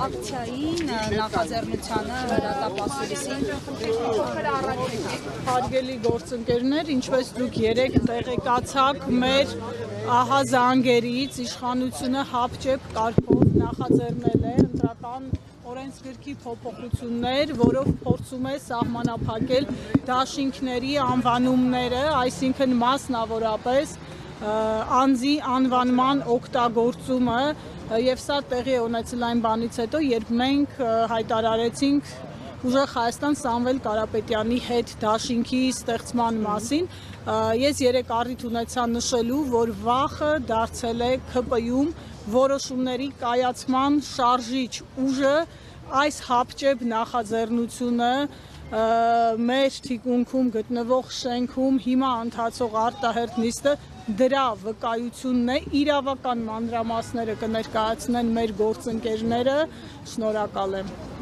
Ակցիային նախաձեռնությանը հրատապասելիսին Հարգելի գործընկերներ, ինչպես դուք երեք տեղեկացաք մեր ահա զանգերից իշխանությունը հապճեպ կարգով նախաձեռնել է ընտրական օրենսգրքի փոփոխություններ, որով փորձում է սահմանափակել դաշինքների անվանումները, այսինքն մասնավորապես անձի անվանման օգտագործումը եւ սա տեղի է ունեցել այն բանից հետո, երբ մենք հայտարարեցինք ուժեղ Հայաստան Սամվել Կարապետյանի հետ դաշինքի ստեղծման մասին, ես երեք առիթ ունեցա նշելու, որ վախը դարձել է ՔՊ-ում որոշումների կայացման շարժիչ ուժը, այս հապճեպ նախաձեռնությունը մեր թիկունքում գտնվող շենքում հիմա ընթացող արտահերթ նիստը դրա վկայությունն է, իրավական մանրամասները կներկայացնեն մեր գործընկերները, շնորհակալ եմ։